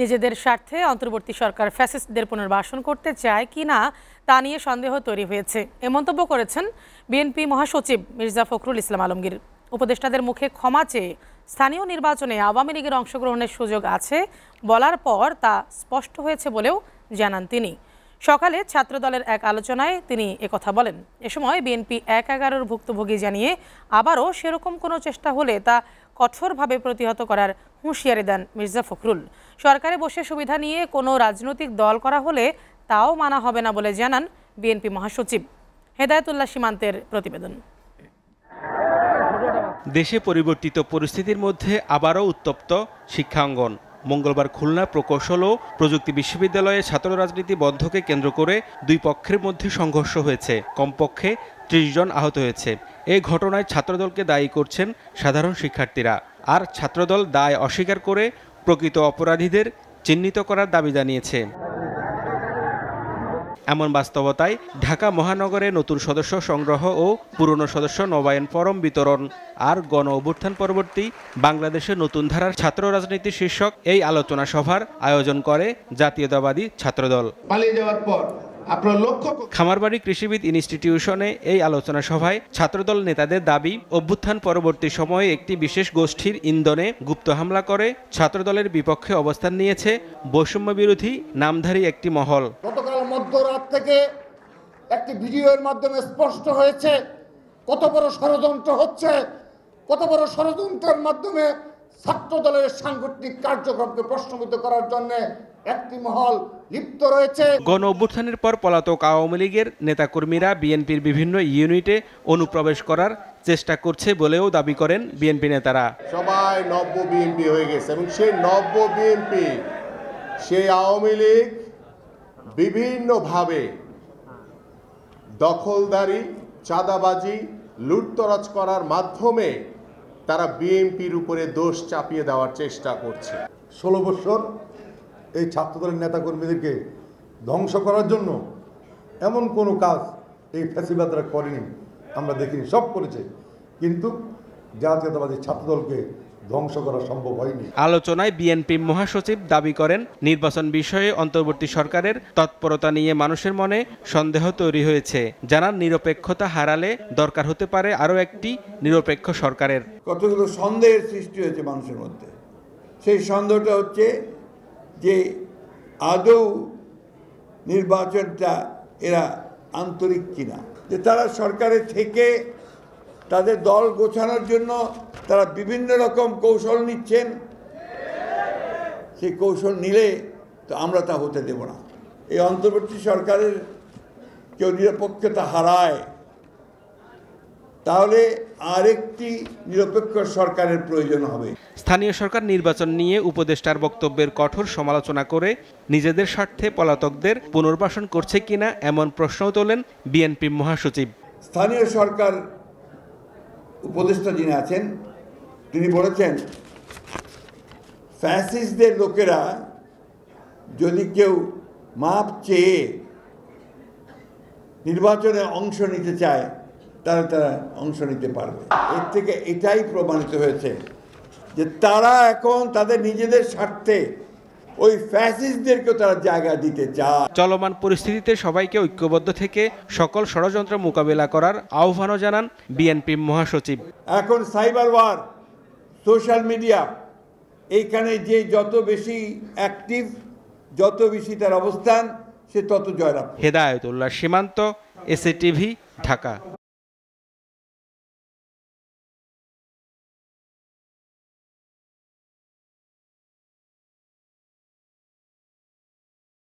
নিজেদের স্বার্থে অন্তর্বর্তী সরকার ফ্যাসিস্টদের পুনর্বাসন করতে চায় কিনা তা নিয়ে সন্দেহ তৈরি হয়েছে, এ মন্তব্য করেছেন বিএনপি মহাসচিব মির্জা ফখরুল ইসলাম আলমগীর। উপদেষ্টাদের মুখে ক্ষমা চেয়ে স্থানীয় নির্বাচনে আওয়ামী লীগের অংশগ্রহণের সুযোগ আছে বলার পর তা স্পষ্ট হয়েছে বলেও জানান তিনি। সকালে ছাত্রদলের এক আলোচনায় তিনি একথা বলেন। এ সময় বিএনপি ১/১১ ভুক্তভোগী জানিয়ে আবারও সেরকম কোনো চেষ্টা হলে তা কঠোরভাবে প্রতিহত করার হুঁশিয়ারি দেন মির্জা ফখরুল। সরকারে বসে সুবিধা নিয়ে কোনো রাজনৈতিক দল করা হলে তাও মানা হবে না বলে জানান বিএনপি মহাসচিব। হেদায়েতুল্লাহ সীমান্তের প্রতিবেদন। দেশে পরিবর্তিত পরিস্থিতির মধ্যে আবারও উত্তপ্ত শিক্ষাঙ্গন। মঙ্গলবার খুলনা প্রকৌশল ও প্রযুক্তি বিশ্ববিদ্যালয়ে ছাত্র রাজনীতি বন্ধকে কেন্দ্র করে দুই পক্ষের মধ্যে সংঘর্ষ হয়েছে। কমপক্ষে ৩০ জন আহত হয়েছে। এই ঘটনায় ছাত্রদলকে দায়ী করছেন সাধারণ শিক্ষার্থীরা। আর ছাত্রদল দায় অস্বীকার করে প্রকৃত অপরাধীদের চিহ্নিত করার দাবি জানিয়েছে। এমন বাস্তবতায় ঢাকা মহানগরে নতুন সদস্য সংগ্রহ ও পুরনো সদস্য নবায়ন ফরম বিতরণ আর গণ অভ্যুত্থান পরবর্তী বাংলাদেশের নতুন ধারার ছাত্র রাজনীতি শীর্ষক এই আলোচনা সভার আয়োজন করে জাতীয়তাবাদী ছাত্রদল। খামারবাড়ি কৃষিবিদ ইনস্টিটিউশনে এই আলোচনা সভায় ছাত্রদল নেতাদের দাবি, অভ্যুত্থান পরবর্তী সময়ে একটি বিশেষ গোষ্ঠীর ইন্ধনে গুপ্ত হামলা করে ছাত্রদলের বিপক্ষে অবস্থান নিয়েছে বৈষম্য বিরোধী নামধারী একটি মহল। গতকাল মধ্যরাত থেকে একটি ভিডিওর মাধ্যমে স্পষ্ট হয়েছে কত বড় ষড়যন্ত্র হচ্ছে, কত বড় ষড়যন্ত্রের মাধ্যমে ছাত্রদলের সাংগঠনিক কার্যক্রমকে প্রশ্নবিদ্ধ করার জন্য একটি মহল লিপ্ত রয়েছে। গণ অভ্যুত্থানের পর পলাতক আওয়ামী লীগের নেতাকর্মীরা বিএনপির বিভিন্ন ইউনিটে অনুপ্রবেশ করার চেষ্টা করছে বলেও দাবি করেন বিএনপি নেতারা। সবাই নব্য বিএনপি হয়ে গেছে এবং সেই নব্য বিএনপি, সেই আওয়ামী লীগ বিভিন্নভাবে দখলদারি, চাঁদাবাজি, লুটতরাজ করার মাধ্যমে তারা বিএনপির উপরে দোষ চাপিয়ে দেওয়ার চেষ্টা করছে। 16 বছর এই ছাত্রদলের নেতাকর্মীদেরকে ধ্বংস করার জন্য এমন কোনো কাজ এই ফ্যাসিবাদরা করেনি, আমরা দেখিনি। সব করেছে, কিন্তু জাতীয়তাবাদী ছাত্রদলকে ধ্বংস করা সম্ভব হয়নি। আলোচনায় বিএনপি মহাসচিব দাবি করেন, নির্বাচন বিষয়ে অন্তর্বর্তী সরকারের তৎপরতা নিয়ে মানুষের মনে সন্দেহ তৈরি হয়েছে। জানান, নিরপেক্ষতা হারালে দরকার হতে পারে আরও একটি নিরপেক্ষ সরকারের। কতগুলো সন্দেহের সৃষ্টি হয়েছে মানুষের মধ্যে। সেই সন্দেহটা হচ্ছে যে আদৌ নির্বাচনটা এরা আন্তরিক কিনা, যে তারা সরকারে থেকে তাদের দল গোছানোর জন্য তারা বিভিন্ন রকম কৌশল নিচ্ছেন। সেই কৌশল নিলে তো আমরা তা হতে দেব না। এই অন্তর্বর্তী সরকারের কেউ নিরপেক্ষতা হারায়, তাহলে আরেকটি নিরপেক্ষ সরকারের প্রয়োজন হবে। স্থানীয় সরকার নির্বাচন নিয়ে উপদেষ্টার বক্তব্যের কঠোর সমালোচনা করে নিজেদের স্বার্থে পলাতকদের পুনর্বাসন করছে কিনা এমন প্রশ্নও তোলেন বিএনপি মহাসচিব। স্থানীয় সরকার উপদেষ্টা যিনি আছেন তিনি বলেছেন, ফ্যাসিস্টদের লোকেরা যদি কেউ মাপ চেয়ে নির্বাচনে অংশ নিতে চায় তাহলে তারা অংশ নিতে পারবে। এর থেকে এটাই প্রমাণিত হয়েছে যে তারা এখন তাদের নিজেদের স্বার্থে ওই ফ্যাসিস্টদেরকেও তারা জায়গা দিতে চায়। চলমান পরিস্থিতিতে সবাইকে ঐক্যবদ্ধ থেকে সকল ষড়যন্ত্র মোকাবেলা করার আহ্বানও জানান বিএনপি মহাসচিব। এখন সাইবার ওয়ার, সোশ্যাল মিডিয়া, এইখানে যে যত বেশি অ্যাক্টিভ, যত বেশি তার অবস্থান, সে তত জয়লাভ। হেদায়েতুল্লাহ সীমান্ত, এসএটিভি, ঢাকা।